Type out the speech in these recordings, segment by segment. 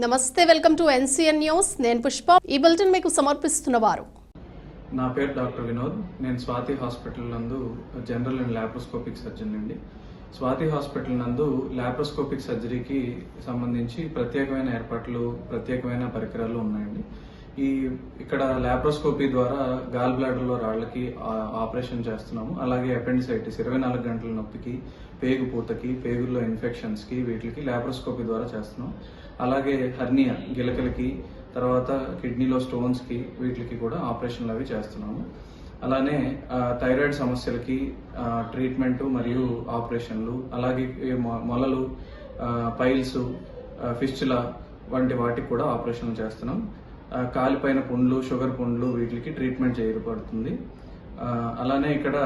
నమస్తే, welcome to NCN news. నేను పుష్ప. ఈ బులెటిన్ మీకు సమర్పిస్తున్నవారు. నా పేరు డాక్టర్ వినోద్. నేను స్వాతి హాస్పిటల్ నందు జనరల్ అండ్ లాప్రోస్కోపిక్ సర్జన్ అండి. స్వాతి హాస్పిటల్ నందు లాప్రోస్కోపిక్ సర్జరీకి సంబంధించి ప్రత్యేకమైన ఏర్పాట్లు, ప్రత్యేకమైన పరికరాలు ఉన్నాయండి. ఇక్కడ లాప్రోస్కోపీ ద్వారా గాల్ బ్లాడర్లో రాళ్లకి ఆపరేషన్ చేస్తున్నాము. అలాగే అపెండిసైటిస్ 24 గంటల నొప్పికి, పేగు పూతకి, పేగుల్లో ఇన్ఫెక్షన్స్కి వీటికి లాప్రోస్కోపీ ద్వారా చేస్తున్నాం. అలాగే హర్నియా గిలకలకి, తర్వాత కిడ్నీలో స్టోన్స్కి వీటికి కూడా ఆపరేషన్లు అవి చేస్తున్నాము. అలానే థైరాయిడ్ సమస్యలకి ట్రీట్మెంటు మరియు ఆపరేషన్లు, అలాగే మొలలు, పైల్స్, ఫిస్చులా వంటి వాటికి కూడా ఆపరేషన్లు చేస్తున్నాం. కాలిపైన పుండ్లు, షుగర్ పుండ్లు వీటికి ట్రీట్మెంట్ చేయబడుతుంది. అలానే ఇక్కడ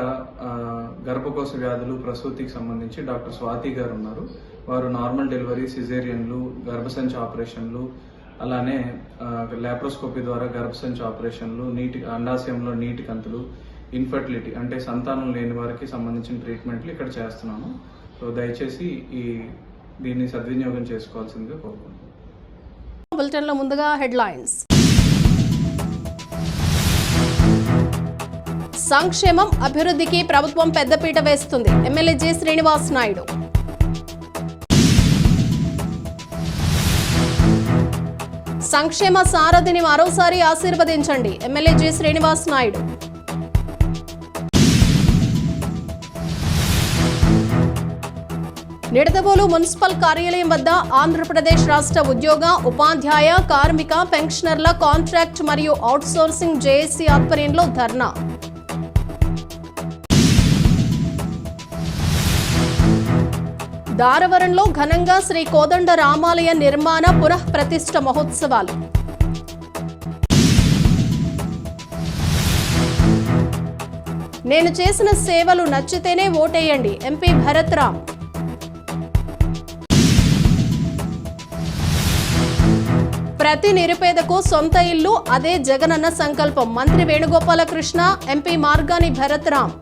గర్భకోశ వ్యాధులు, ప్రసూతికి సంబంధించి డాక్టర్ స్వాతి గారు ఉన్నారు. వారు నార్మల్ డెలివరీ, సిజేరియన్లు, గర్భసంచి ఆపరేషన్లు, అలానే లాప్రోస్కోపీ ద్వారా గర్భసంచి ఆపరేషన్లు, అండాశయంలో నీటి కంతులు, ఇన్ఫర్టిలిటీ అంటే సంతానం లేని వారికి సంబంధించిన ట్రీట్మెంట్లు ఇక్కడ చేస్తున్నాము. సో దయచేసి దీన్ని సద్వినియోగం చేసుకోవాల్సిందిగా కోరుకుంటున్నాను. బులెటిన్లో ముందుగా హెడ్లైన్స్. సంక్షేమం, అభివృద్ధికి ప్రభుత్వం పెద్దపీట వేస్తుంది. MLA J Srinivas Naidu. సంక్షేమ సారథిని మరోసారి ఆశీర్వదించండి. MLA J Srinivas Naidu. Nidadavolu municipal కార్యాలయం వద్ద ఆంధ్రప్రదేశ్ రాష్ట్ర ఉద్యోగ, ఉపాధ్యాయ, కార్మిక, పెన్షనర్ల కాంట్రాక్ట్ మరియు అవుట్సోర్సింగ్ జేఏసీ ఆధ్వర్యంలో ధర్నా. దారవరంలో ఘనంగా శ్రీ కోదండ రామాలయ నిర్మాణ పునఃప్రతిష్ఠ మహోత్సవాలు. నేను చేసిన సేవలు నచ్చితేనే ఓటేయండి. ఎంపీ భరత్ రామ్. ప్రతి నిరుపేదకు సొంత ఇల్లు, అదే జగనన్న సంకల్పం. మంత్రి వేణుగోపాలకృష్ణ, ఎంపీ మార్గాని భరత్ రామ్.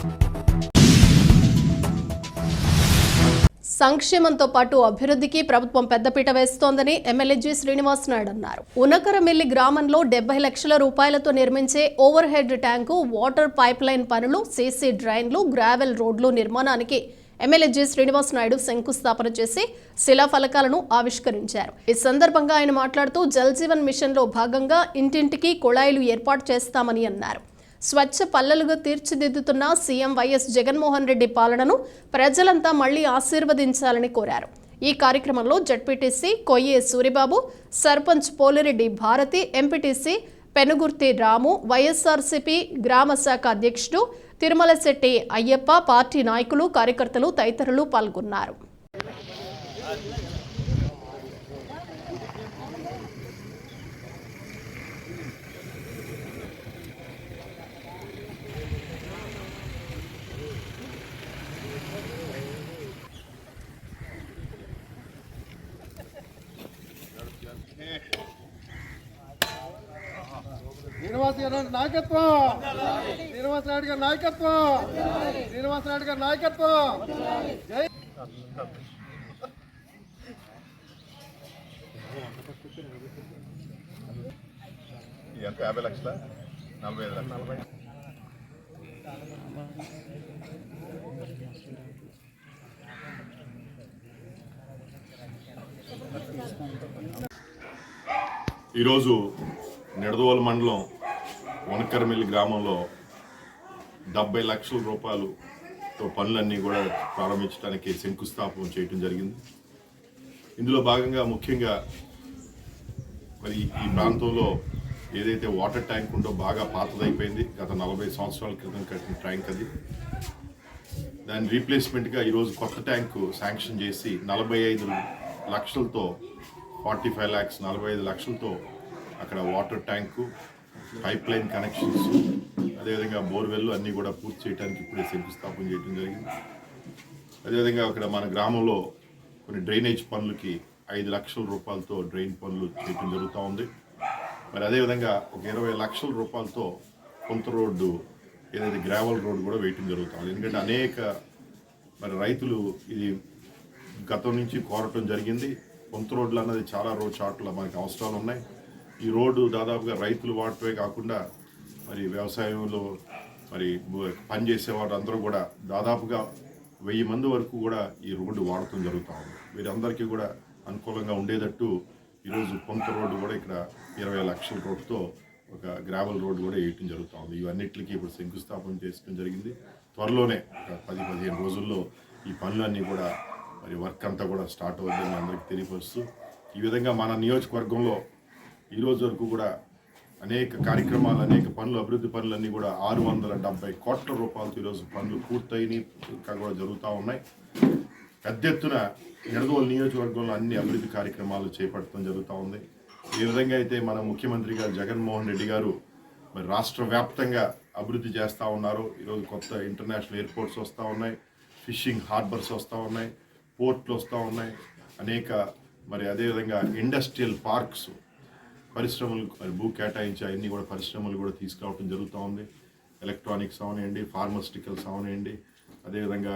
సంక్షేమంతో పాటు అభివృద్ధికి ప్రభుత్వం పెద్దపీట వేస్తోందని ఎమ్మెల్యే జె శ్రీనివాస్ నాయుడు అన్నారు. ఉనకరమిల్లి గ్రామంలో 70 లక్షల రూపాయలతో నిర్మించే over head tank, water pipe line పనులు, సీసీ డ్రైన్లు, గ్రావెల్ రోడ్లు నిర్మాణానికి ఎమ్మెల్యే జె శ్రీనివాస్ నాయుడు శంకుస్థాపన చేసి శిలాఫలకాలను ఆవిష్కరించారు. ఈ సందర్భంగా ఆయన మాట్లాడుతూ జల్ జీవన్ మిషన్ లో భాగంగా ఇంటింటికి కుళాయిలు ఏర్పాటు చేస్తామని అన్నారు. స్వచ్ఛ పల్లెలుగా తీర్చిదిద్దుతున్న సీఎం వైఎస్ జగన్మోహన్ రెడ్డి పాలనను ప్రజలంతా మళ్లీ ఆశీర్వదించాలని కోరారు. ఈ కార్యక్రమంలో జడ్పీటీసీ కొయ్యే సూరిబాబు, సర్పంచ్ పోలిరెడ్డి భారతి, ఎంపీటీసీ పెనుగుర్తి రాము, వైఎస్ఆర్సీపీ గ్రామ శాఖ అధ్యక్షుడు తిరుమలశెట్టి అయ్యప్ప, పార్టీ నాయకులు, కార్యకర్తలు తదితరులు పాల్గొన్నారు. శ్రీనివాస్ నాయకత్వం, శ్రీనివాస్ నాయుడు గారి నాయకత్వం, శ్రీనివాస్ నాయుడు గారి నాయకత్వం. జై ఎంత 50 లక్షల 45 లక్షలు. ఈరోజు నిడదవోలు మండలం వనకరమిల్లి గ్రామంలో 70 లక్షల రూపాయలతో పనులన్నీ కూడా ప్రారంభించడానికి శంకుస్థాపన చేయడం జరిగింది. ఇందులో భాగంగా ముఖ్యంగా మరి ఈ ప్రాంతంలో ఏదైతే వాటర్ ట్యాంక్ ఉందో బాగా పాతదైపోయింది. గత 40 సంవత్సరాల క్రితం కట్టిన ట్యాంక్ అది. దాని రీప్లేస్మెంట్గా ఈరోజు కొత్త ట్యాంకు శాంక్షన్ చేసి 45 లక్షలతో 45 lakhs 45 లక్షలతో అక్కడ water tank, pipe line connections, అదేవిధంగా బోర్వెల్ అన్నీ కూడా పూర్తి చేయడానికి ఇప్పుడే శంకుస్థాపన చేయడం జరిగింది. అదేవిధంగా అక్కడ మన గ్రామంలో కొన్ని డ్రైనేజ్ పనులకి 5 లక్షల రూపాయలతో డ్రైన్ పనులు చేయడం జరుగుతూ ఉంది. మరి అదేవిధంగా ఒక 20 లక్షల రూపాయలతో కొంత రోడ్డు ఏదైతే గ్రావెల్ రోడ్డు కూడా వేయటం జరుగుతుంది. ఎందుకంటే అనేక మరి రైతులు ఇది గతం నుంచి కోరటం జరిగింది. కొంత రోడ్లు అన్నది చాలా చోట్ల మనకి అవసరాలు ఉన్నాయి. ఈ రోడ్డు దాదాపుగా రైతులు వాడటమే కాకుండా మరి వ్యవసాయంలో మరి పనిచేసే వారు అందరూ కూడా దాదాపుగా 1000 మంది వరకు కూడా ఈ రోడ్డు వాడటం జరుగుతూ ఉంది. వీరందరికీ కూడా అనుకూలంగా ఉండేటట్టు ఈరోజు కొంత రోడ్డు కూడా ఇక్కడ 20 లక్షల రోడ్డుతో ఒక గ్రావెల్ రోడ్డు కూడా వేయటం జరుగుతూ ఉంది. ఇవన్నిటికీ ఇప్పుడు శంకుస్థాపన చేసుకోవడం జరిగింది. త్వరలోనే ఒక 10-15 రోజుల్లో ఈ పనులన్నీ కూడా మరి వర్క్ అంతా కూడా స్టార్ట్ అవుతుందని అందరికీ తెలియపరుస్తూ, ఈ విధంగా మన నియోజకవర్గంలో ఈరోజు వరకు కూడా అనేక కార్యక్రమాలు, అనేక పనులు, అభివృద్ధి పనులన్నీ కూడా 670 కోట్ల రూపాయలతో ఈరోజు పనులు పూర్తయినాయి, ఇంకా కూడా జరుగుతూ ఉన్నాయి. పెద్ద ఎత్తున నిడదవోలు నియోజకవర్గంలో అన్ని అభివృద్ధి కార్యక్రమాలు చేపట్టడం జరుగుతూ ఉంది. ఏ విధంగా అయితే మన ముఖ్యమంత్రి గారు జగన్మోహన్ రెడ్డి గారు మరి రాష్ట్ర వ్యాప్తంగా అభివృద్ధి చేస్తూ ఉన్నారు. ఈరోజు కొత్త ఇంటర్నేషనల్ ఎయిర్పోర్ట్స్ వస్తూ ఉన్నాయి, ఫిషింగ్ హార్బర్స్ వస్తూ ఉన్నాయి, పోర్ట్లు వస్తూ ఉన్నాయి, అనేక మరి అదేవిధంగా ఇండస్ట్రియల్ పార్క్స్, పరిశ్రమలు మరి భూ కేటాయించి అన్ని కూడా పరిశ్రమలు కూడా తీసుకురావడం జరుగుతూ ఉంది. ఎలక్ట్రానిక్స్ అవనండి, ఫార్మాస్యూటికల్స్ అవనండి, అదేవిధంగా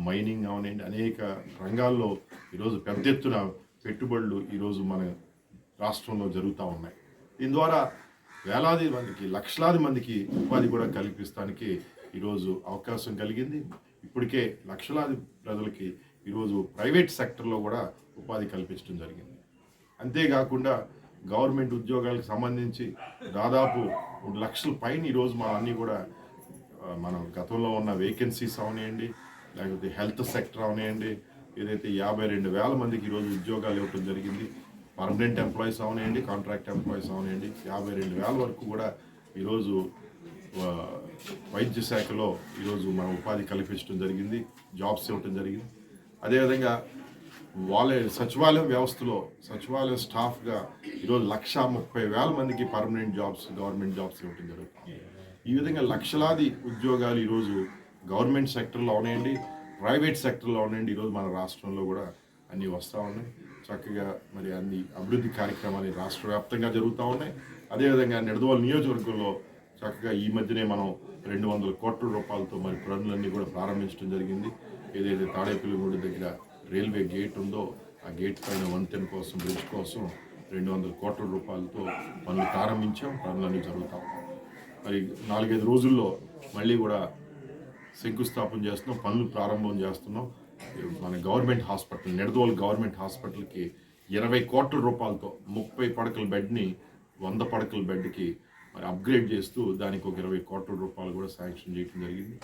మైనింగ్ అవనండి, అనేక రంగాల్లో ఈరోజు పెద్ద ఎత్తున పెట్టుబడులు ఈరోజు మన రాష్ట్రంలో జరుగుతూ ఉన్నాయి. దీని ద్వారా వేలాది మందికి, లక్షలాది మందికి ఉపాధి కూడా కల్పిస్తానికి ఈరోజు అవకాశం కలిగింది. ఇప్పటికే లక్షలాది ప్రజలకి ఈరోజు ప్రైవేట్ సెక్టర్లో కూడా ఉపాధి కల్పించడం జరిగింది. అంతేకాకుండా గవర్నమెంట్ ఉద్యోగాలకు సంబంధించి దాదాపు 3 లక్షల పైన ఈరోజు మన అన్నీ కూడా మనం గతంలో ఉన్న వేకెన్సీస్ అవనేయండి, లేకపోతే హెల్త్ సెక్టర్ అవనేయండి, ఏదైతే 52,000 మందికి ఈరోజు ఉద్యోగాలు ఇవ్వడం జరిగింది. పర్మనెంట్ ఎంప్లాయీస్ అవనేయండి, కాంట్రాక్ట్ ఎంప్లాయీస్ అవనేయండి, 52,000 వరకు కూడా ఈరోజు వైద్య శాఖలో ఈరోజు మనం ఉపాధి కల్పించడం జరిగింది, జాబ్స్ ఇవ్వటం జరిగింది. అదేవిధంగా సచివాలయం వ్యవస్థలో సచివాలయం స్టాఫ్గా ఈరోజు 130,000 మందికి పర్మనెంట్ జాబ్స్, గవర్నమెంట్ జాబ్స్ ఇవ్వడం జరుగుతుంది. ఈ విధంగా లక్షలాది ఉద్యోగాలు ఈరోజు గవర్నమెంట్ సెక్టర్లో ఉన్నాయండి, ప్రైవేట్ సెక్టర్లో ఉన్నాయండి. ఈరోజు మన రాష్ట్రంలో కూడా అన్నీ వస్తూ ఉన్నాయి. చక్కగా మరి అన్ని అభివృద్ధి కార్యక్రమాలు రాష్ట్ర వ్యాప్తంగా జరుగుతూ ఉన్నాయి. అదేవిధంగా నిడదవోలు నియోజకవర్గంలో చక్కగా ఈ మధ్యనే మనం 200 కోట్ల రూపాయలతో మరి పనులన్నీ కూడా ప్రారంభించడం జరిగింది. ఏదైతే తాడేపల్లిగూడ దగ్గర రైల్వే గేట్ ఉందో ఆ గేట్ పైన వంతెన కోసం, బ్రిడ్జ్ కోసం 200 కోట్ల రూపాయలతో పనులు ప్రారంభించాం. పనులన్నీ జరుగుతాం. మరి 4-5 రోజుల్లో మళ్ళీ కూడా శంకుస్థాపన చేస్తున్నాం, పనులు ప్రారంభం చేస్తున్నాం. మన గవర్నమెంట్ హాస్పిటల్, నిడదవోలు గవర్నమెంట్ హాస్పిటల్కి 20 కోట్ల రూపాయలతో 30 పడకల బెడ్ని 100 పడకల బెడ్కి మరి అప్గ్రేడ్ చేస్తూ దానికి ఒక 20 కోట్ల రూపాయలు కూడా శాంక్షన్ చేయడం జరిగింది.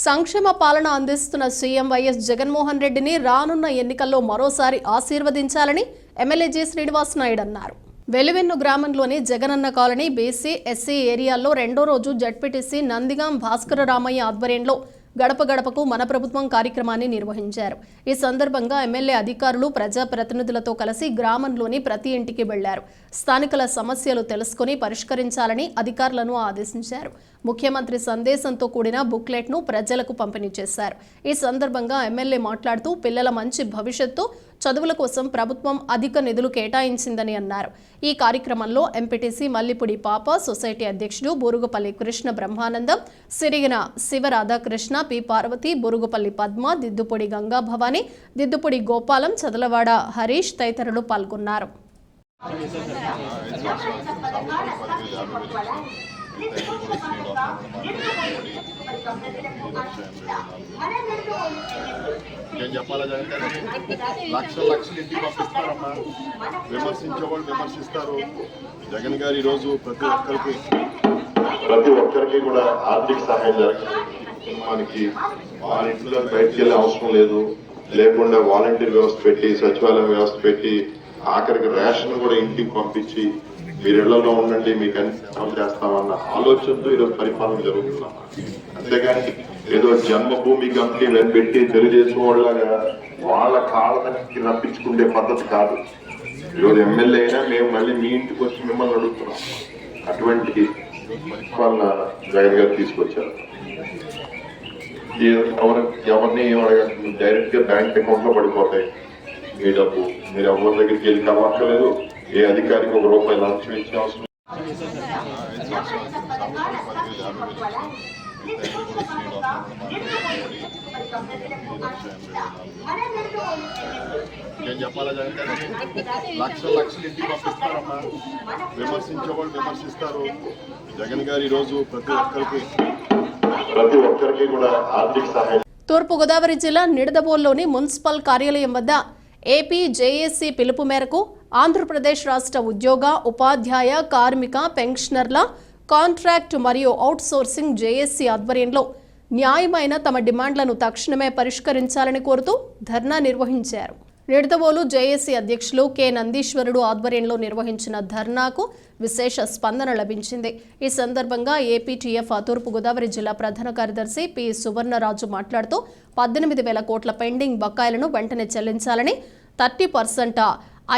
సంక్షేమ పాలన అందిస్తున్న సీఎం వైఎస్ జగన్మోహన్ రెడ్డిని రానున్న ఎన్నికల్లో మరోసారి ఆశీర్వదించాలని ఎమ్మెల్యే జె శ్రీనివాస్ నాయుడు అన్నారు. వెలివెన్ను గ్రామంలోని జగనన్న కాలనీ బీసీ, ఎస్సీ ఏరియాల్లో 2వ రోజు జడ్పీటీసీ నందిగాం భాస్కర రామయ్య ఆధ్వర్యంలో గడప గడపకు మన ప్రభుత్వం కార్యక్రమాన్ని నిర్వహించారు. ఈ సందర్భంగా ఎమ్మెల్యే అధికారులు, ప్రజాప్రతినిధులతో కలిసి గ్రామంలోని ప్రతి ఇంటికి వెళ్లారు. స్థానికుల సమస్యలు తెలుసుకుని పరిష్కరించాలని అధికారులను ఆదేశించారు. ముఖ్యమంత్రి సందేశంతో కూడిన బుక్లెట్ను ప్రజలకు పంపిణీ చేశారు. ఈ సందర్భంగా ఎమ్మెల్యే మాట్లాడుతూ పిల్లల మంచి భవిష్యత్తు, చదువుల కోసం ప్రభుత్వం అధిక నిధులు కేటాయించిందని అన్నారు. ఈ కార్యక్రమంలో ఎంపీటీసీ మల్లిపుడి పాప, సొసైటీ అధ్యక్షుడు బూరుగుపల్లి కృష్ణ బ్రహ్మానందం, సిరిగిన శివరాధాకృష్ణ, పి పార్వతి, బూరుగుపల్లి పద్మ, దిద్దుపొడి గంగా భవాని, దిద్దుపొడి గోపాలం, చదలవాడ హరీష్ తదితరులు పాల్గొన్నారు. ఏం చెప్పాలా లక్షలు ఇంటికి పంపిస్తారమ్మా. విమర్శించేవాళ్ళు విమర్శిస్తారు. జగన్ గారు ఈరోజు ప్రతి ఒక్కరికి కూడా ఆర్థిక సహాయం జరగాలి. కుటుంబానికి వాళ్ళ ఇంట్లో బయటకు వెళ్ళే అవసరం లేదు, లేకుండా వాలంటీర్ వ్యవస్థ పెట్టి, సచివాలయం వ్యవస్థ పెట్టి, ఆఖరికి రేషన్ కూడా ఇంటికి పంపించి మీరు ఇళ్లలో ఉండండి, మీకు అన్ని సేవలు చేస్తామన్న ఆలోచనతో ఈరోజు పరిపాలన జరుగుతున్నాం. అంతేగాని ఏదో జన్మభూమి కంపెనీ పెట్టి తెలుగుదేశం వాళ్ళగా వాళ్ళ కాళ్ళకి రప్పించుకునే పద్ధతి కాదు. ఈరోజు ఎమ్మెల్యే అయినా మేము మళ్ళీ మీ ఇంటికి వచ్చి మిమ్మల్ని అడుగుతున్నాం. అటువంటి పరిపాలన జగన్ గారు తీసుకొచ్చారు. ఎవరిని డైరెక్ట్ గా బ్యాంక్ అకౌంట్ లో పడిపోతాయి మీ డబ్బు. మీరు ఎవరి దగ్గరికి వెళ్ళి కలవక్కర్లేదు. ఏ అధికారికి ₹1 లంచం ఇచ్చే అవసరం. నేను చెప్పాలా జగన్ గారు లక్షలు ఇంటికి పంపిస్తారమ్మా. విమర్శించే వాళ్ళు విమర్శిస్తారు. జగన్ గారు ఈరోజు ప్రతి ఒక్కరికి కూడా ఆర్థిక సహాయం. తూర్పుగోదావరి జిల్లా నిడదవోలులోని మున్సిపల్ కార్యాలయం వద్ద ఏపీ జేఏసీ పిలుపు మేరకు ఆంధ్రప్రదేశ్ రాష్ట్ర ఉద్యోగ, ఉపాధ్యాయ, కార్మిక, పెన్షనర్ల, కాంట్రాక్ట్ మరియు అవుట్సోర్సింగ్ జేఏసీ ఆధ్వర్యంలో న్యాయమైన తమ డిమాండ్లను తక్షణమే పరిష్కరించాలని కోరుతూ ధర్నా నిర్వహించారు. నిడదవోలు జేఏసీ అధ్యక్షులు కె నందీశ్వరుడు ఆధ్వర్యంలో నిర్వహించిన ధర్నాకు విశేష స్పందన లభించింది. ఈ సందర్భంగా ఏపీటీఎఫ్ తూర్పుగోదావరి జిల్లా ప్రధాన కార్యదర్శి పి సువర్ణరాజు మాట్లాడుతూ 18,000 కోట్ల పెండింగ్ బకాయిలను వెంటనే చెల్లించాలని, 30%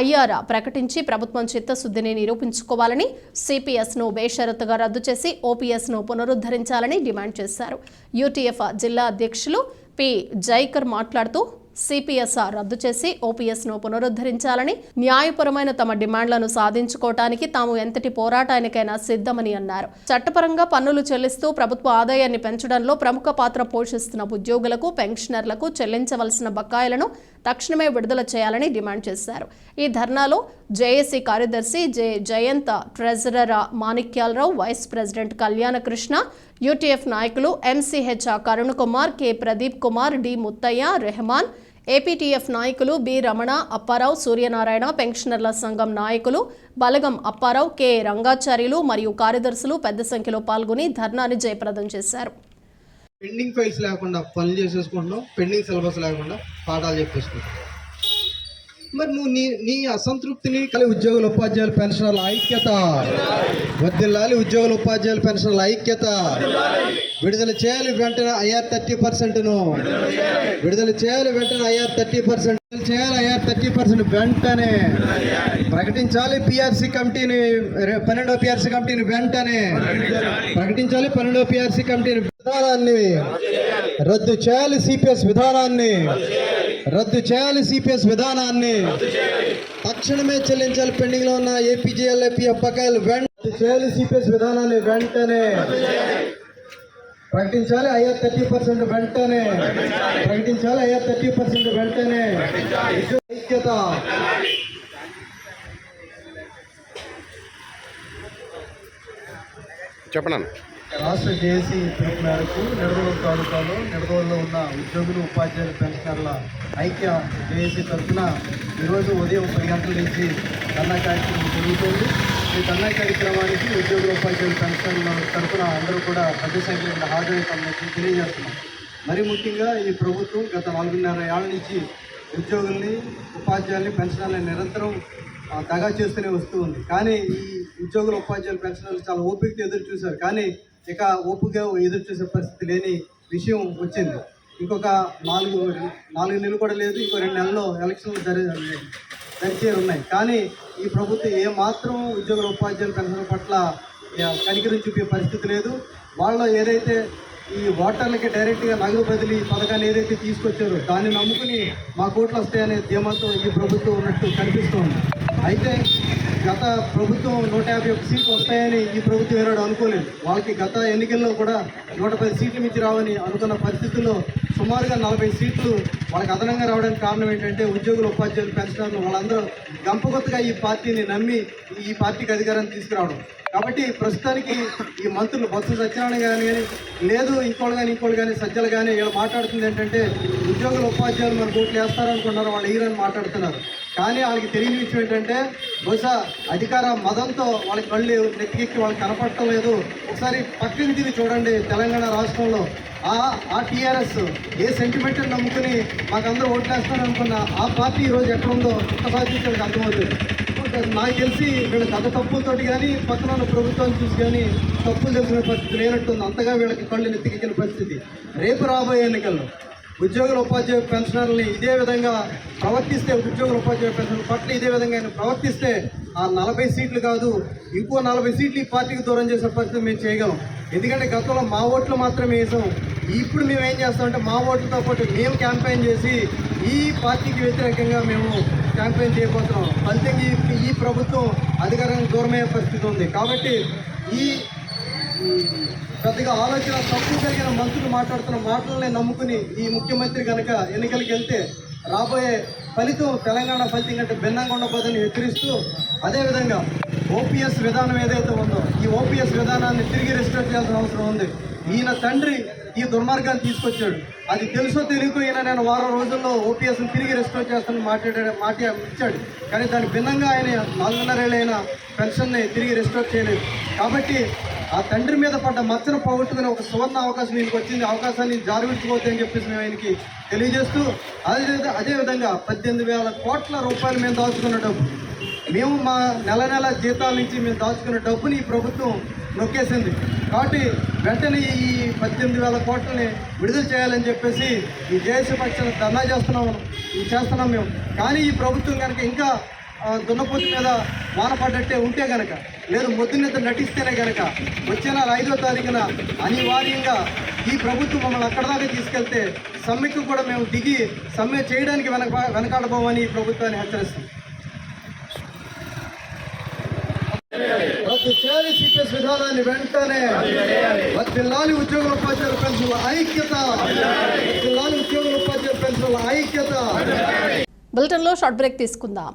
ఐఆర్ ప్రకటించి ప్రభుత్వం చిత్తశుద్ధిని నిరూపించుకోవాలని, సిపిఎస్ను బేషరతుగా రద్దు చేసి ఓపీఎస్ను పునరుద్ధరించాలని డిమాండ్ చేశారు. యూటీఎఫ్ జిల్లా అధ్యక్షులు పి జైకర్ మాట్లాడుతూ సిపిఎస్ఆర్ రద్దు చేసి ఓపీఎస్ను పునరుద్ధరించాలని, న్యాయపరమైన తమ డిమాండ్లను సాధించుకోవటానికి తాము ఎంతటి పోరాటానికైనా సిద్ధమని అన్నారు. చట్టపరంగా పన్నులు చెల్లిస్తూ ప్రభుత్వ ఆదాయాన్ని పెంచడంలో ప్రముఖ పాత్ర పోషిస్తున్న ఉద్యోగులకు, పెన్షనర్లకు చెల్లించవలసిన బకాయిలను తక్షణమే విడుదల చేయాలని డిమాండ్ చేశారు. ఈ ధర్నాలో జేఏసీ కార్యదర్శి J Jayanth, treasurer Manikyalarao, vice president Kalyanakrishna, UTF నాయకులు MCH Karun Kumar, K Pradeep Kumar, D Muttaiah, Rehman, APTF నాయకులు బి రమణ, అప్పారావు, సూర్యనారాయణ, పెన్షనర్ల సంఘం నాయకులు బలగం అప్పారావు, కె రంగాచార్యులు మరియు కార్యదర్శులు పెద్ద సంఖ్యలో పాల్గొని ధర్నాని జయప్రదం చేశారు. పెండింగ్ ఫైల్స్ లేకుండా పనులు చేసేసుకుంటున్నాం, పెండింగ్ సిలబస్ లేకుండా పాఠాలు చెప్పేసుకుంటాం. మరి నువ్వు నీ అసంతృప్తిని ఉద్యోగుల, ఉపాధ్యాయుల, పెన్షనర్ల ఐక్యత వర్ధిల్లాలి. ఉద్యోగుల, ఉపాధ్యాయుల, పెన్షనర్ల ఐక్యత విడుదల చేయాలి వెంటనే ఐఆర్ 30%ను విడుదల చేయాలి. వెంటనే ఐఆర్ 30% చేయాలి. ఐఆర్ 30% వెంటనే ప్రకటించాలి. పిఆర్సీ కమిటీని 12వ పిఆర్సీ కమిటీని వెంటనే ప్రకటించాలి. 12వ పిఆర్సీ కమిటీని విధానాన్ని రద్దు చేయాలి. సిపిఎస్ విధానాన్ని రద్దు చేయాలి. సిపిఎస్ విధానాన్ని తక్షణమే చెల్లించాలి. పెండింగ్ లో ఉన్న ఏపీజేఎల్ఐపిఎఫ్ బకాయిలు వెంటనే చేయాలి. సిపిఎస్ విధానాన్ని వెంటనే ప్రకటించాలి. ఐఆర్ 30% వెంటనే ప్రకటించాలి. ఐఆర్ 30% వెంటనే ఐక్యత. చెప్పండి. రాష్ట్ర జేఏసీ పిలుపు మేరకు నిడదవోలు తాలూకాలో నిడదవోలులో ఉన్న ఉద్యోగులు, ఉపాధ్యాయులు, పెన్షనర్ల ఐక్య జేఏసీ తరఫున ఈరోజు ఉదయం 10 గంటల నుంచి ధర్నా కార్యక్రమం జరుగుతుంది. ఈ ధర్నా కార్యక్రమానికి ఉద్యోగుల, ఉపాధ్యాయులు, పెన్షనర్ల తరఫున అందరూ కూడా పెద్ద సంఖ్యలో హాజరై తమకు తెలియజేస్తున్నాం. మరీ ముఖ్యంగా ఈ ప్రభుత్వం గత 4.5 ఏళ్ల నుంచి ఉద్యోగుల్ని, ఉపాధ్యాయుల్ని, పెన్షనర్లని నిరంతరం దగా చేస్తూనే వస్తూ ఉంది. కానీ ఈ ఉద్యోగుల, ఉపాధ్యాయులు, పెన్షనర్లు చాలా ఓపికతో ఎదురు చూశారు. కానీ ఇక ఓపికగా ఎదురు చూసే పరిస్థితి లేని విషయం వచ్చింది. ఇంకొక 4 నెలలు కూడా లేదు. ఇంకో 2 నెలల్లో ఎలక్షన్లు జరిగే ఉన్నాయి. కానీ ఈ ప్రభుత్వం ఏమాత్రం ఉద్యోగుల, ఉపాధ్యాయుల, పెన్షన్ల పట్ల కనికరం చూపే పరిస్థితి లేదు. వాళ్ళు ఏదైతే ఈ ఓటర్లకి డైరెక్ట్గా నగదు బదిలీ పథకాన్ని ఏదైతే తీసుకొచ్చారో దాన్ని నమ్ముకుని మా కోట్లు వస్తాయనే ధీమాతో ఈ ప్రభుత్వం ఉన్నట్టు కనిపిస్తోంది. అయితే గత ప్రభుత్వం 151 సీట్లు వస్తాయని ఈ ప్రభుత్వం ఏనాడు అనుకోలేదు. వాళ్ళకి గత ఎన్నికల్లో కూడా 110 సీట్లు మించి రావని అనుకున్న పరిస్థితుల్లో సుమారుగా 40 సీట్లు వాళ్ళకి అదనంగా రావడానికి కారణం ఏంటంటే ఉద్యోగులు, ఉపాధ్యాయులు, పెన్షనర్లు వాళ్ళందరూ గంపగొత్తగా ఈ పార్టీని నమ్మి ఈ పార్టీకి అధికారాన్ని తీసుకురావడం. కాబట్టి ప్రస్తుతానికి ఈ మంత్రులు బొత్స సత్యనారాయణ కానీ లేదు ఇంకోళ్ళు కానీ సజ్జలు కానీ వీళ్ళు మాట్లాడుతుంది ఏంటంటే ఉద్యోగుల, ఉపాధ్యాయులు మన ఓట్లు వేస్తారనుకున్నారు, వాళ్ళు వేయరని మాట్లాడుతున్నారు. కానీ వాళ్ళకి తెలియని విషయం ఏంటంటే బహుశా అధికార మదంతో వాళ్ళకి కళ్ళు నెత్తికెక్కి వాళ్ళకి కనపడటం లేదు. ఒకసారి పక్కకి తిరిగి చూడండి. తెలంగాణ రాష్ట్రంలో ఆ టీఆర్ఎస్ ఏ సెంటిమెంట్ని నమ్ముకుని మాకందరూ ఓట్లు వేస్తారనుకున్న ఆ పార్టీ ఈరోజు ఎక్కడ ఉందో ఒక్కసారి చూసి అర్థమవుతుంది. నాకు తెలిసి వీళ్ళ గత తప్పులతోటి కానీ పక్కన ఉన్న ప్రభుత్వాన్ని చూసి కానీ తప్పులు తెలిసిన పరిస్థితి లేనట్టుంది. అంతగా వీళ్ళకి కళ్ళు నెత్తికెక్కిన పరిస్థితి. రేపు రాబోయే ఎన్నికల్లో ఉద్యోగుల ఉపాధ్యాయ పెన్షనర్ని ఇదే విధంగా ప్రవర్తిస్తే, ఉద్యోగుల ఉపాధ్యాయ పెన్షనర్ పట్ల ఇదే విధంగా ఆయన ప్రవర్తిస్తే ఆ 40 సీట్లు కాదు ఇంకో 40 సీట్లు ఈ పార్టీకి దూరం చేసే పరిస్థితి మేము చేయగలం. ఎందుకంటే గతంలో మా ఓట్లు మాత్రమే వేసాం. ఇప్పుడు మేము ఏం చేస్తామంటే మా ఓట్లతో పాటు మేము క్యాంపెయిన్ చేసి ఈ పార్టీకి వ్యతిరేకంగా మేము క్యాంపెయిన్ చేయబోతున్నాం. ఫలితంగా ఈ ప్రభుత్వం అధికారానికి దూరమయ్యే పరిస్థితి ఉంది. కాబట్టి ఈ పెద్దగా ఆలోచన తప్పు కలిగిన మంత్రులు మాట్లాడుతున్న మాటలనే నమ్ముకుని ఈ ముఖ్యమంత్రి కనుక ఎన్నికలకు వెళ్తే రాబోయే ఫలితం తెలంగాణ ఫలితం కంటే భిన్నంగా ఉండబోదని హెచ్చరిస్తూ, అదేవిధంగా ఓపీఎస్ విధానం ఏదైతే ఉందో ఈ ఓపీఎస్ విధానాన్ని తిరిగి రెస్టోర్ చేయాల్సిన అవసరం ఉంది. ఈయన తండ్రి ఈ దుర్మార్గాన్ని తీసుకొచ్చాడు. అది తెలుసో తెలియకో ఈయన నేను వారం రోజుల్లో ఓపీఎస్ని తిరిగి రెస్టోర్ చేస్తానని మాట ఇచ్చాడు. కానీ దానికి భిన్నంగా ఆయన 4.5 ఏళ్ళైన పెన్షన్ని తిరిగి రెస్టోర్ చేయలేదు. కాబట్టి ఆ తండ్రి మీద పడ్డ మచ్చను పోగొట్టుకునే ఒక సువర్ణ అవకాశం ఈయనకి వచ్చింది. అవకాశాన్ని జారువిడిచిపోతే అని చెప్పేసి మేము ఆయనకి తెలియజేస్తూ, అదేవిధంగా 18,000 కోట్ల రూపాయలు మేము దాచుకున్న డబ్బు, మేము మా నెల జీతాల నుంచి మేము దాచుకున్న డబ్బుని ఈ ప్రభుత్వం నొక్కేసింది. కాబట్టి వెంటనే ఈ 18,000 కోట్లని విడుదల చేయాలని చెప్పేసి ఈ జేఏసీ పక్షాన్ని ధర్నా చేస్తున్నాం మేము. కానీ ఈ ప్రభుత్వం కనుక ఇంకా దున్నపోతు మీద వాన పడ్డట్టే ఉంటే గనక, లేదు మొద్దునిద్ద నటిస్తేనే గనక వచ్చే నెల 5వ తారీఖున అనివార్యంగా ఈ ప్రభుత్వం మమ్మల్ని అక్కడ దాకా తీసుకెళ్తే సమ్మెకు కూడా మేము దిగి సమ్మె చేయడానికి వెనకాడబోమని ఈ ప్రభుత్వాన్ని హెచ్చరిస్తాం. రద్దు చేయాలి సిపిఎస్ విధానాన్ని వెంటనే. వర్ధిల్లాలి ఉద్యోగుల ఉపాధ్యాయుల పెన్షన్ల ఐక్యత. వర్ధిల్లాలి ఉద్యోగుల ఉపాధ్యాయుల పెన్షన్ల ఐక్యత. బులెటిన్లో షార్ట్ బ్రేక్ తీసుకుందాం.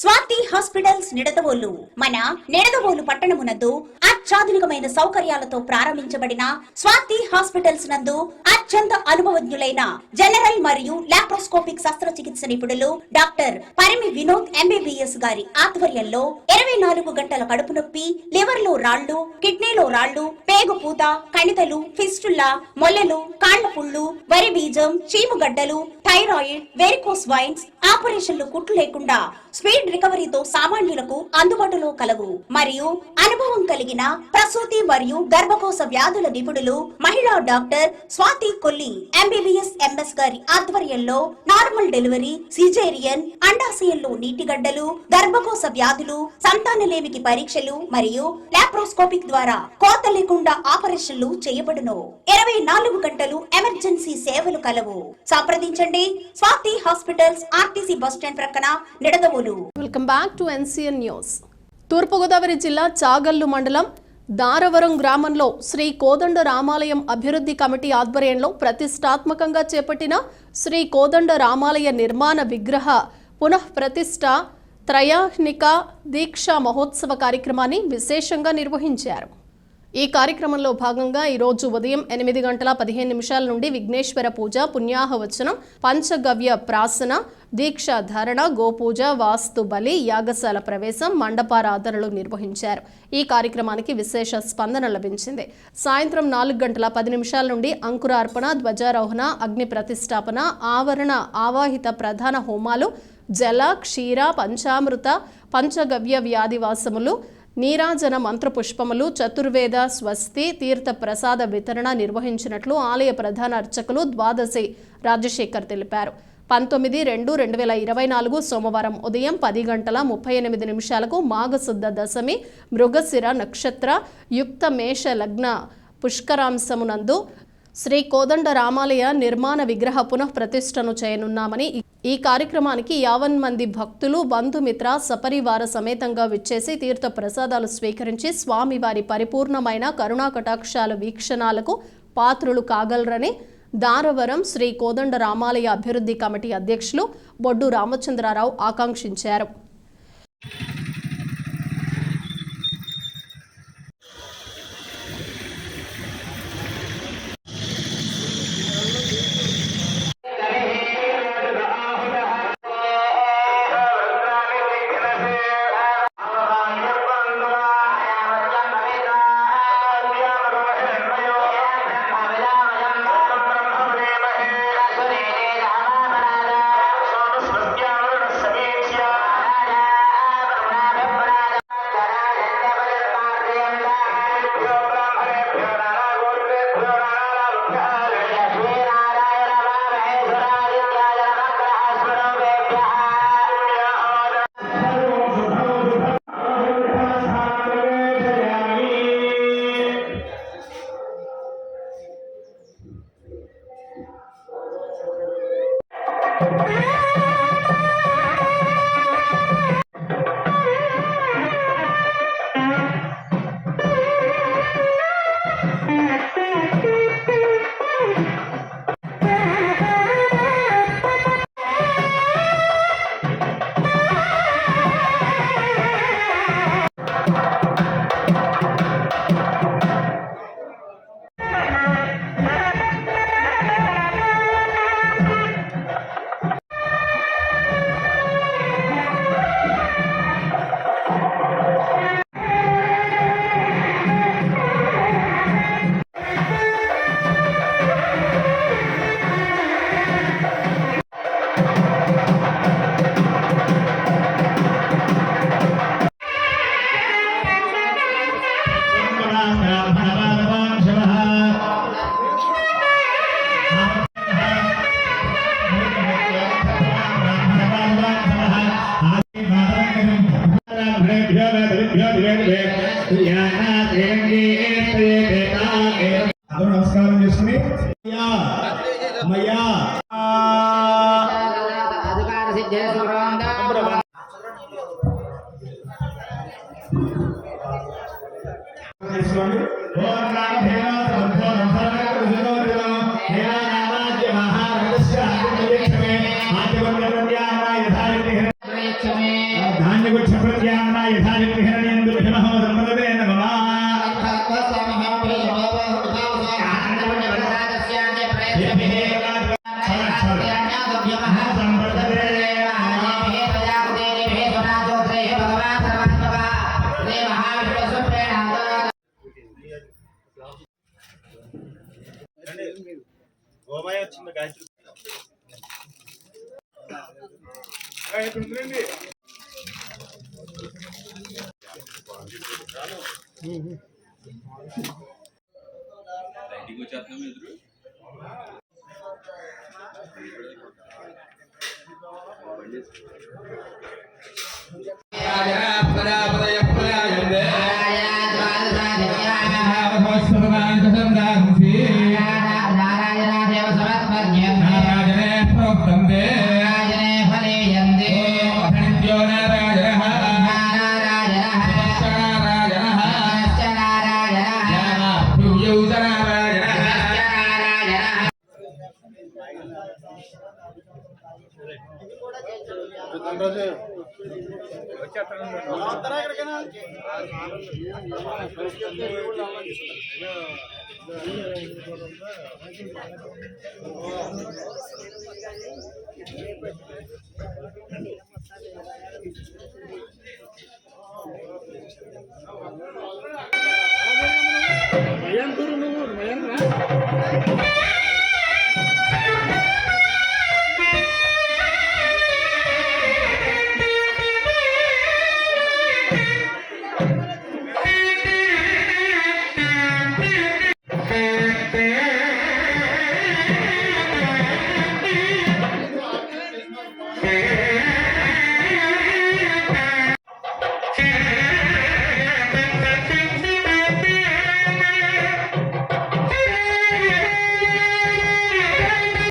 స్వాతి హాస్పిటల్స్ నిడదవోలు. మన నిడదవోలు పట్టణమునందు అత్యాధునికమైన సౌకర్యాలతో ప్రారంభించబడిన స్వాతి హాస్పిటల్స్ నందు అత్యంత అనుభవజ్ఞులైన జనరల్ మరియు లాప్రోస్కోపిక్ శస్త్రచికిత్స నిపుణులు డాక్టర్ పరిమి వినోద్ ఎంబీబీఎస్ గారి ఆధ్వర్యంలో 24 గంటల కడుపు నొప్పి, లివర్ లో రాళ్లు, కిడ్నీలో రాళ్లు, పేగు పూత, కణితలు, ఫిస్టులా, మొల్లలు, కాళ్ల పుళ్ళు, వరి బీజం, చీముగడ్డలు, థైరాయిడ్, వెరికోస్ వైన్స్ ఆపరేషన్లు కుట్లు లేకుండా స్పీడ్ రికవరీతో సామాన్యులకు అందుబాటులో కలవు. మరియు అనుభవం కలిగిన ప్రసూతి మరియు గర్భకోశ వ్యాధుల నిపుణులు మహిళా doctor Swathi Kolli MBBS MS గారి ఆధ్వర్యంలో నార్మల్ డెలివరీ, సిజేరియన్, అండాశయంలో నీటిగడ్డలు, గర్భకోశ వ్యాధులు, సంతానలేమికి పరీక్షలు మరియు లాప్రోస్కోపిక్ ద్వారా కోత లేకుండా ఆపరేషన్లు చేయబడును. 24 గంటలు ఎమర్జెన్సీ సేవలు కలవు. సంప్రదించండి స్వాతి హాస్పిటల్స్, ఆర్టీసీ బస్టాండ్ ప్రక్కన, Nidadavolu. Welcome back to NCN news. తూర్పుగోదావరి జిల్లా చాగల్లు మండలం దారవరం గ్రామంలో శ్రీ కోదండ రామాలయం అభివృద్ధి కమిటీ ఆధ్వర్యంలో ప్రతిష్టాత్మకంగా చేపట్టిన శ్రీ కోదండ రామాలయ నిర్మాణ విగ్రహ పునఃప్రతిష్ఠ త్రయాహ్నిక దీక్షా మహోత్సవ కార్యక్రమాన్ని విశేషంగా నిర్వహించారు. ఈ కార్యక్రమంలో భాగంగా ఈరోజు ఉదయం 8:15 నుండి విఘ్నేశ్వర పూజ, పుణ్యాహవచనం, పంచగవ్య ప్రాసన, దీక్షా ధారణ, గోపూజ, వాస్తు బలి, యాగశాల ప్రవేశం, మండపారాధనలు నిర్వహించారు. ఈ కార్యక్రమానికి విశేష స్పందన లభించింది. సాయంత్రం 4:10 నుండి అంకురార్పణ, ధ్వజారోహణ, అగ్ని ప్రతిష్టాపన, ఆవరణ ఆవాహిత ప్రధాన హోమాలు, జల, క్షీర, పంచామృత, పంచగవ్య వ్యాధివాసములు, నీరాజన మంత్రపుష్పములు, చతుర్వేద స్వస్తి, తీర్థ ప్రసాద వితరణ నిర్వహించినట్లు ఆలయ ప్రధాన అర్చకులు ద్వాదశి రాజశేఖర్ తెలిపారు. 19/2/2024 సోమవారం ఉదయం 10:38 మాఘశుద్ధ దశమి మృగశిర నక్షత్ర యుక్త మేష లగ్న పుష్కరాంశమునందు శ్రీ కోదండ రామాలయ నిర్మాణ విగ్రహ పునఃప్రతిష్ఠను చేయనున్నామని, ఈ కార్యక్రమానికి 50 మంది భక్తులు, బంధుమిత్ర సపరివార సమేతంగా విచ్చేసి తీర్థ ప్రసాదాలు స్వీకరించి స్వామివారి పరిపూర్ణమైన కరుణా కటాక్షాల వీక్షణాలకు పాత్రులు కాగలరని దారవరం శ్రీ కోదండ రామాలయ అభివృద్ధి కమిటీ అధ్యక్షులు బొడ్డు రామచంద్రారావు ఆకాంక్షించారు. అందరూ నమస్కారం చేసుకుని మయ్యా ధాన్యగుచ్చ ప్రత్యామ్న యథాశక్తి హిరణ్యందు విషమహో సంపదతే నమః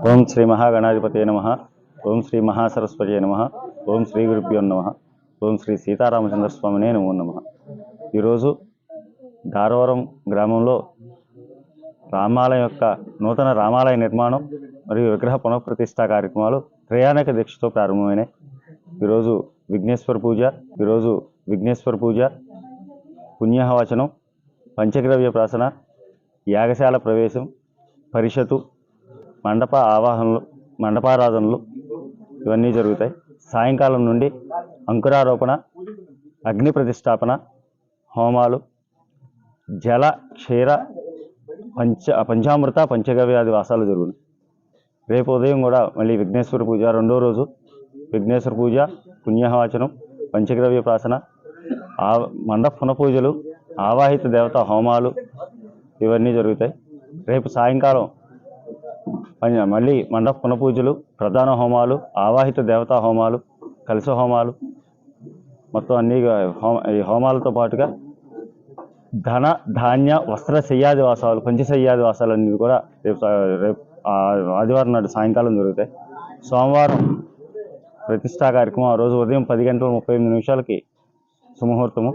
ఓం శ్రీ మహాగణాధిపతే నమః. ఓం శ్రీ మహాసరస్వతే నమః. ఓం శ్రీ గురుభ్యో నమః. ఓం శ్రీ సీతారామచంద్ర స్వామినే నమో నమః. ఈరోజు దారవరం గ్రామంలో రామాలయం యొక్క నూతన రామాలయ నిర్మాణం మరియు విగ్రహ పునఃప్రతిష్ఠా కార్యక్రమాలు త్రయాణిక దీక్షతో ప్రారంభమైనాయి. ఈరోజు విఘ్నేశ్వర పూజ, పుణ్యాహవచనం, పంచగ్రవ్య ప్రాసన, యాగశాల ప్రవేశం, పరిషత్తు, మండపారాధనలు ఇవన్నీ జరుగుతాయి. సాయంకాలం నుండి అంకురారోపణ, అగ్ని ప్రతిష్టాపన, హోమాలు, జల క్షీర పంచామృత పంచగవ్యాది వాసాలు జరుగును. రేపు ఉదయం కూడా మళ్ళీ విఘ్నేశ్వర పూజ, రెండో రోజు విఘ్నేశ్వర పూజ, పుణ్యాహవచనం, పంచగ్రవ్య ప్రాసన, మండప పునఃపూజలు, ఆవాహిత దేవతా హోమాలు ఇవన్నీ జరుగుతాయి. రేపు సాయంకాలం మళ్ళీ మండప పునఃపూజలు, ప్రధాన హోమాలు, ఆవాహిత దేవతా హోమాలు, కలశ హోమాలు, మొత్తం అన్ని ఈ హోమాలతో పాటుగా ధన ధాన్య వస్త్ర శయ్యాది వాసాలు, పంచశయ్యాది వాసాలు అన్నీ కూడా రేపు ఆదివారం నాడు సాయంకాలం జరుగుతాయి. సోమవారం ప్రతిష్టా కార్యక్రమం ఆ రోజు ఉదయం 10:38 సుముహూర్తము.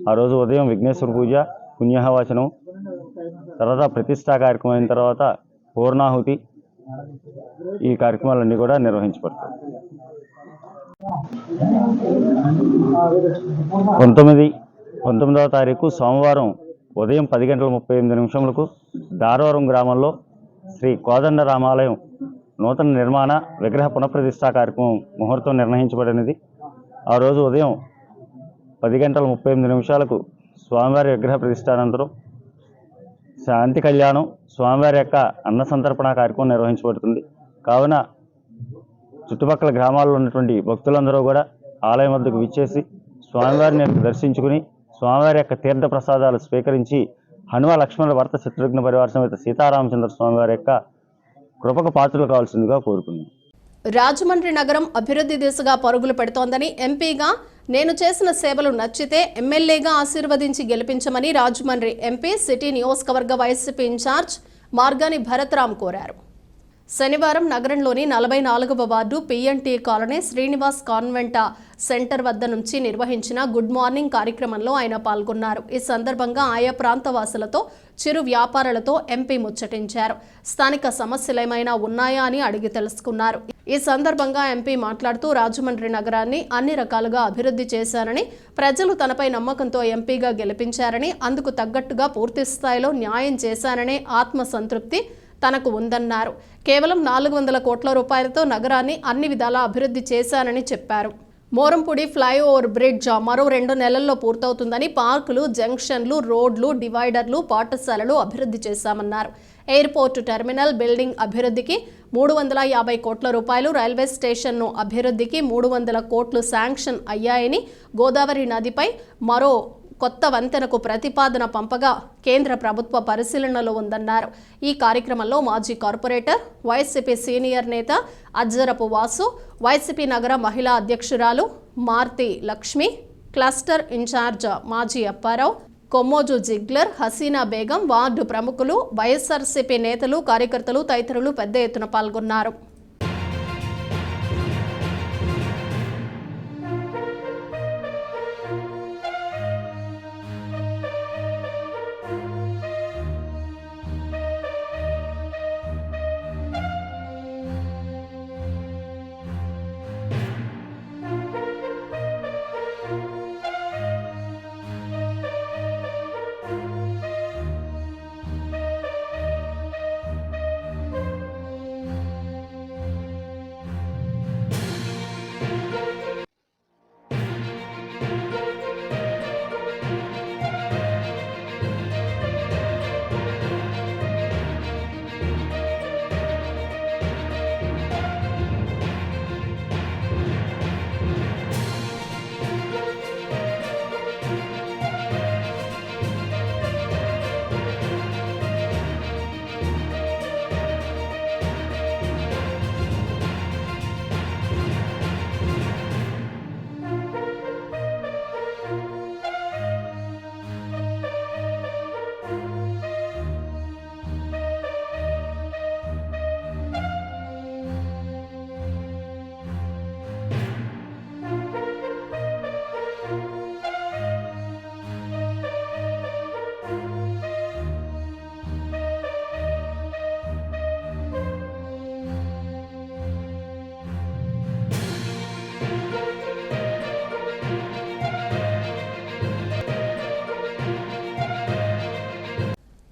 ఆ రోజు ఉదయం విఘ్నేశ్వర పూజ, పుణ్యాహవచనం, తర్వాత ప్రతిష్టా కార్యక్రమం అయిన తర్వాత పూర్ణాహుతి, ఈ కార్యక్రమాలన్నీ కూడా నిర్వహించబడతాయి. 19వ తారీఖు సోమవారం ఉదయం 10:38 దారవరం గ్రామంలో శ్రీ కోదండ రామాలయం నూతన నిర్మాణ విగ్రహ పునఃప్రతిష్టా కార్యక్రమం ముహూర్తం నిర్ణయించబడినది. ఆ రోజు ఉదయం 10:38 స్వామివారి విగ్రహ ప్రతిష్టానంతరం శాంతి కళ్యాణం, స్వామివారి యొక్క అన్న సంతర్పణ కార్యక్రమం నిర్వహించబడుతుంది. కావున చుట్టుపక్కల గ్రామాల్లో ఉన్నటువంటి భక్తులందరూ కూడా ఆలయం వద్దకు విచ్చేసి స్వామివారిని దర్శించుకుని స్వామివారి యొక్క తీర్థ ప్రసాదాలు స్వీకరించి హనుమ లక్ష్మణ భరత శత్రుఘ్న పరివార సమేత సీతారామచంద్ర స్వామివారి యొక్క కృపకు పాత్రలు కావాల్సిందిగా కోరుకున్నాను. రాజమండ్రి నగరం అభివృద్ధి దిశగా పరుగులు పెడుతోందని, ఎంపీగా నేను చేసిన సేవలు నచ్చితే ఎమ్మెల్యేగా ఆశీర్వదించి గెలిపించమని రాజమండ్రి ఎంపీ సిటీ నియోజకవర్గ వైసీపీ ఇన్ఛార్జ్ మార్గాని భరత్రామ్ కోరారు. శనివారం నగరంలోని 44వ ward PNT colony Srinivas convent centre వద్ద నుంచి నిర్వహించిన గుడ్ మార్నింగ్ కార్యక్రమంలో ఆయన పాల్గొన్నారు. ఈ సందర్భంగా ఆయా ప్రాంత వాసులతో, చిరు వ్యాపారులతో ఎంపీ ముచ్చటించారు. స్థానిక సమస్యలేమైనా ఉన్నాయా అని అడిగి తెలుసుకున్నారు. ఈ సందర్భంగా ఎంపీ మాట్లాడుతూ రాజమండ్రి నగరాన్ని అన్ని రకాలుగా అభివృద్ధి చేశారని, ప్రజలు తనపై నమ్మకంతో ఎంపీగా గెలిపించారని, అందుకు తగ్గట్టుగా పూర్తి స్థాయిలో న్యాయం చేశారనే ఆత్మసంతృప్తి తనకు ఉందన్నారు. కేవలం 400 కోట్ల రూపాయలతో నగరాన్ని అన్ని విధాలా అభివృద్ధి చేశానని చెప్పారు. మోరంపూడి ఫ్లైఓవర్ బ్రిడ్జ్ మరో 2 నెలల్లో పూర్తవుతుందని, పార్కులు, జంక్షన్లు, రోడ్లు, డివైడర్లు, పాఠశాలలు అభివృద్ధి చేశామన్నారు. ఎయిర్పోర్టు టెర్మినల్ బిల్డింగ్ అభివృద్ధికి 350 కోట్ల రూపాయలు, రైల్వే స్టేషన్ను అభివృద్ధికి 300 కోట్లు శాంక్షన్ అయ్యాయని, గోదావరి నదిపై మరో కొత్త వంతెనకు ప్రతిపాదన పంపగా కేంద్ర ప్రభుత్వ పరిశీలనలో ఉందన్నారు. ఈ కార్యక్రమంలో మాజీ కార్పొరేటర్, వైసీపీ సీనియర్ నేత అజ్జరపు వాసు, వైసీపీ నగర మహిళా అధ్యక్షురాలు మార్తి లక్ష్మి, క్లస్టర్ ఇన్ఛార్జ్ మాజీ అప్పారావు, కొమ్మోజు జిగ్లర్, హసీనా బేగం, వార్డు ప్రముఖులు, వైఎస్ఆర్సీపీ నేతలు, కార్యకర్తలు తదితరులు పెద్ద ఎత్తున పాల్గొన్నారు.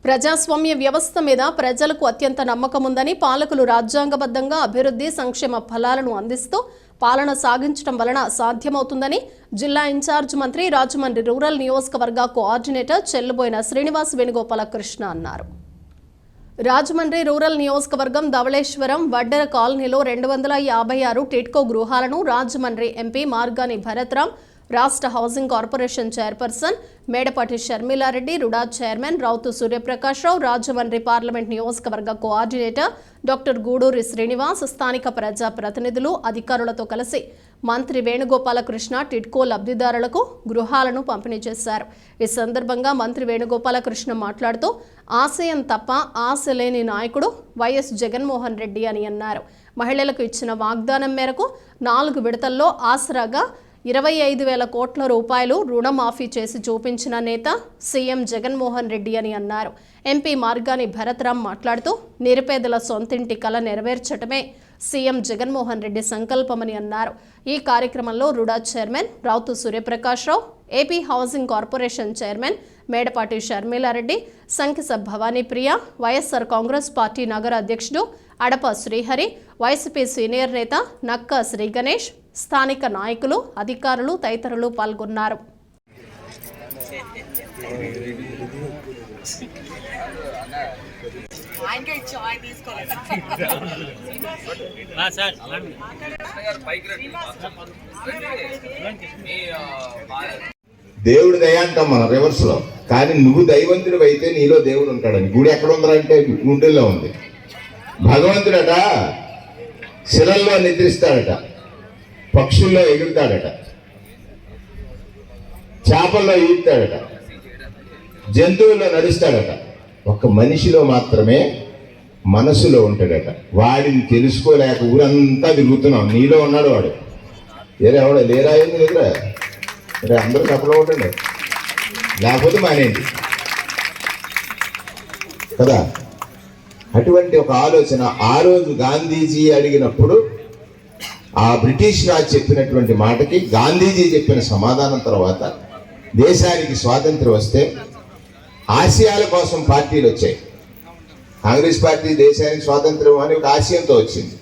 ప్రజాస్వామ్య వ్యవస్థ మీద ప్రజలకు అత్యంత నమ్మకం ఉందని, పాలకులు రాజ్యాంగబద్ధంగా అభివృద్ధి, సంక్షేమ ఫలాలను అందిస్తూ పాలన సాగించడం వలన సాధ్యమవుతుందని జిల్లా ఇన్ఛార్జ్ మంత్రి, రాజమండ్రి రూరల్ నియోజకవర్గ కోఆర్డినేటర్ చెల్లుబోయిన శ్రీనివాస్ వేణుగోపాలకృష్ణ అన్నారు. రాజమండ్రి రూరల్ నియోజకవర్గం ధవళేశ్వరం వడ్డెర కాలనీలో 256 టిడ్కో గృహాలను రాజమండ్రి ఎంపీ మార్గాని భరత్రామ్, రాష్ట్ర housing corporation chairperson Medapati Sharmilareddy, RUDA chairman Rowthu Suryaprakashrao, Rajahmundry parliament నియోజకవర్గ కోఆర్డినేటర్ డాక్టర్ గూడూరి శ్రీనివాస్, స్థానిక ప్రజా ప్రతినిధులు, అధికారులతో కలిసి మంత్రి వేణుగోపాలకృష్ణ టిడ్కో లబ్ధిదారులకు గృహాలను పంపిణీ చేశారు. ఈ సందర్భంగా మంత్రి వేణుగోపాలకృష్ణ మాట్లాడుతూ, ఆశయం తప్ప ఆశ లేని నాయకుడు వైఎస్ జగన్మోహన్ రెడ్డి అని అన్నారు. మహిళలకు ఇచ్చిన వాగ్దానం మేరకు 4 విడతల్లో ఆసరాగా 25,000 కోట్ల రూపాయలు రుణమాఫీ చేసి చూపించిన నేత సీఎం జగన్మోహన్ రెడ్డి అని అన్నారు. ఎంపీ మార్గాని భరత్రామ్ మాట్లాడుతూ నిరుపేదల సొంతింటి కల నెరవేర్చడమే సీఎం జగన్మోహన్ రెడ్డి సంకల్పమని అన్నారు. ఈ కార్యక్రమంలో RUDA chairman Rauthu Suryaprakashrao, AP housing corporation chairman Medapati Sharmilareddy, సంకిస భవానీ ప్రియ, వైఎస్ఆర్ కాంగ్రెస్ పార్టీ నగర అధ్యక్షుడు అడప శ్రీహరి, వైసీపీ సీనియర్ నేత నక్క శ్రీ గణేష్, స్థానిక నాయకులు, అధికారులు తదితరులు పాల్గొన్నారు. దేవుడు దయ అంటాం మనం రివర్స్ లో, కానీ నువ్వు దైవంతుడు అయితే నీలో దేవుడు ఉంటాడని. గుడి ఎక్కడ ఉందంటే గుండెల్లో ఉంది. భగవంతుడట శిలల్లో నిద్రిస్తాడట, పక్షుల్లో ఎగురుతాడట, చేపల్లో ఈదుతాడట, జంతువుల్లో నడుస్తాడట. ఒక మనిషిలో మాత్రమే మనసులో ఉంటాడట. వాడిని తెలుసుకోలేక ఊరంతా తిరుగుతున్నాం. నీలో ఉన్నాడు వాడు. ఎవడ లేరా ఏంది దగ్గర అంటే అందరూ తప్పలో ఉండండి, లేకపోతే మానేయండి కదా. అటువంటి ఒక ఆలోచన ఆ రోజు గాంధీజీ అడిగినప్పుడు ఆ బ్రిటిష్ రాజు చెప్పినటువంటి మాటకి గాంధీజీ చెప్పిన సమాధానం తర్వాత దేశానికి స్వాతంత్రం వస్తే ఆశయాల కోసం పార్టీలు వచ్చాయి. కాంగ్రెస్ పార్టీ దేశానికి స్వాతంత్రం అని ఒక ఆశయంతో వచ్చింది.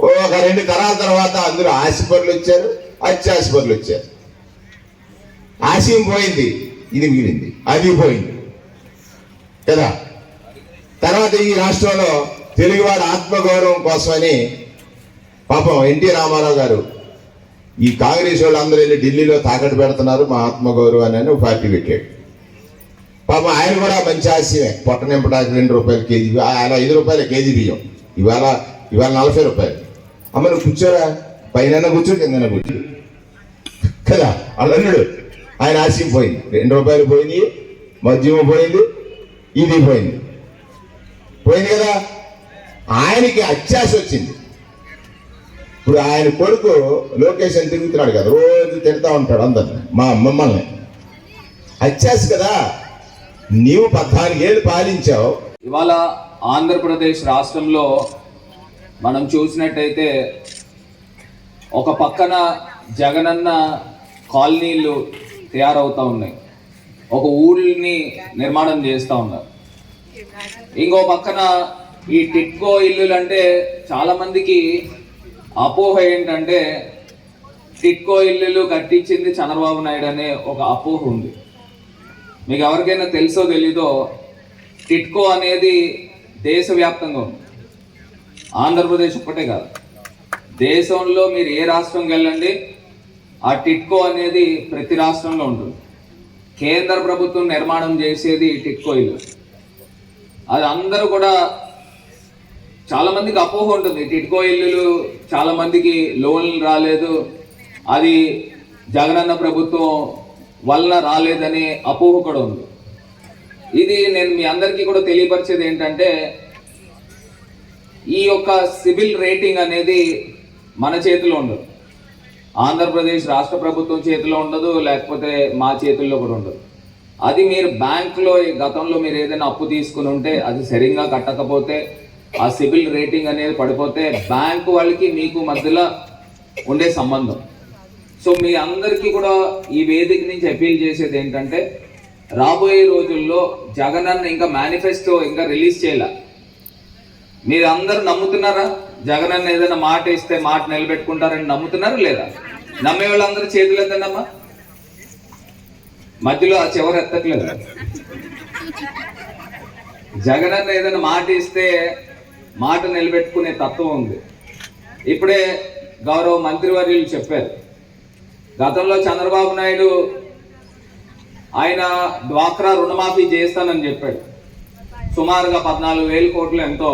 ఒక 2 తరాల తర్వాత అందులో ఆశపరులు వచ్చారు, అత్యాశపరులు వచ్చారు. ఆశయం పోయింది, ఇది మిగిలింది, అది పోయింది కదా. తర్వాత ఈ రాష్ట్రంలో తెలుగువాడు ఆత్మగౌరవం కోసమని పాపం ఎన్టీ రామారావు గారు ఈ కాంగ్రెస్ వాళ్ళు అందరూ వెళ్ళి ఢిల్లీలో తాకట్టు పెడుతున్నారు మా ఆత్మగౌరవాన్ని అని ఒక పార్టీ పెట్టాడు. పాపం ఆయన కూడా మంచి ఆశయమే. పొట్ట నింపడానికి 2 రూపాయలు కేజీ, అలా 5 రూపాయల కేజీ బియ్యం, ఇవాళ 40 రూపాయలు. అమ్మ నువ్వు కూర్చోరా, పైన కూర్చో కింద కూర్చో కదా. అల్లన్నాడు. ఆయన ఆశయం పోయింది, 2 రూపాయలు పోయింది, మద్యం పోయింది, ఇది పోయింది కదా. ఆయనకి అత్యాశ వచ్చింది. ఇప్పుడు ఆయన కొడుకు లోకేష్ అని తిరుగుతున్నాడు కదా, రోజు తిడతా ఉంటాడు అందరిని, మమ్మల్ని. అత్యాశ కదా. నీవు 14 ఏళ్ళు పాలించావు. ఇవాళ ఆంధ్రప్రదేశ్ రాష్ట్రంలో మనం చూసినట్టయితే ఒక పక్కన జగనన్న కాలనీలు తయారవుతూ ఉన్నాయి, ఒక ఊళ్ళని నిర్మాణం చేస్తూ ఉన్నారు. ఇంకో పక్కన ఈ టిట్కో ఇల్లులు అంటే చాలా మందికి అపోహ ఏంటంటే టిట్కో ఇల్లులు కట్టించింది చంద్రబాబు నాయుడు అనే ఒక అపోహ ఉంది. మీకు ఎవరికైనా తెలుసో తెలీదో, టిట్కో అనేది దేశవ్యాప్తంగా ఉంది. ఆంధ్రప్రదేశ్ ఒక్కటే కాదు, దేశంలో మీరు ఏ రాష్ట్రంకి వెళ్ళండి ఆ టిట్కో అనేది ప్రతి రాష్ట్రంలో ఉంటుంది. కేంద్ర ప్రభుత్వం నిర్మాణం చేసేది టిట్కో ఇల్లు. అది అందరూ కూడా చాలా మందికి అపోహ ఉంటుంది. టిట్కో ఇల్లులు చాలా మందికి లోన్లు రాలేదు, అది జగనన్న ప్రభుత్వం వల్ల రాలేదనే అపోహ కూడా ఉంది. ఇది నేను మీ అందరికీ కూడా తెలియపరిచేది ఏంటంటే, ఈ యొక్క సిబిల్ రేటింగ్ అనేది మన చేతిలో ఉండదు, ఆంధ్రప్రదేశ్ రాష్ట్ర ప్రభుత్వం చేతిలో ఉండదు, లేకపోతే మా చేతుల్లో కూడా ఉండదు. అది మీరు బ్యాంకులో గతంలో మీరు ఏదైనా అప్పు తీసుకుని ఉంటే అది సరిగ్గా కట్టకపోతే ఆ సిబిల్ రేటింగ్ అనేది పడిపోతే బ్యాంకు వాళ్ళకి మీకు మధ్యలో ఉండే సంబంధం. సో మీ అందరికీ కూడా ఈ వేదిక నుంచి అపీల్ చేసేది ఏంటంటే, రాబోయే రోజుల్లో జగనన్న ఇంకా మేనిఫెస్టో ఇంకా రిలీజ్ చేయాల. మీరు అందరూ నమ్ముతున్నారా? జగనన్న ఏదైనా మాట ఇస్తే మాట నిలబెట్టుకుంటారని నమ్ముతున్నారా లేదా? నమ్మే వాళ్ళందరూ చేతులు ఎత్తండమ్మా. మధ్యలో ఆ చివరి ఎత్తట్లేదు. జగనన్న ఏదైనా మాట ఇస్తే మాట నిలబెట్టుకునే తత్వం ఉంది. ఇప్పుడే గౌరవ మంత్రివర్యులు చెప్పారు, గతంలో చంద్రబాబు నాయుడు ఆయన డ్వాక్రా రుణమాఫీ చేస్తానని చెప్పాడు. సుమారుగా 14,000 కోట్లు ఎంతో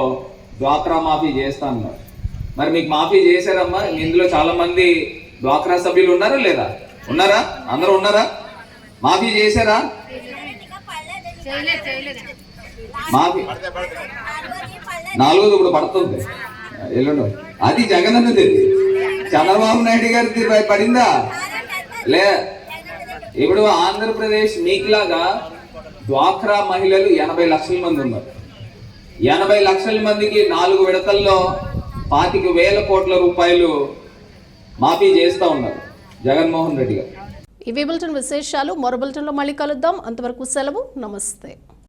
డ్వాక్రా మాఫీ చేస్తానన్నారు. మరి మీకు మాఫీ చేశారమ్మా? ఇందులో చాలా మంది డ్వాక్రా సభ్యులు ఉన్నారా లేదా? ఉన్నారా? అందరూ ఉన్నారా? మాఫీ చేశారా? మాఫీ 4వ ఇప్పుడు పడుతుంది ఎల్లుండి. అది జగనన్నది. చంద్రబాబు నాయుడు గారికి పడిందా లే. ఇప్పుడు ఆంధ్రప్రదేశ్ మీకులాగా డ్వాక్రా మహిళలు 80 లక్షల మంది ఉన్నారు. 80 లక్షల మందికి 4 విడతల్లో 25,000 కోట్ల రూపాయలు మాఫీ చేస్తూ ఉన్నారు జగన్మోహన్ రెడ్డి గారు. ఇవి బులెటిన్ విశేషాలు. మరో బులెటిన్లో మళ్ళీ కలుద్దాం. అంతవరకు సెలవు. నమస్తే.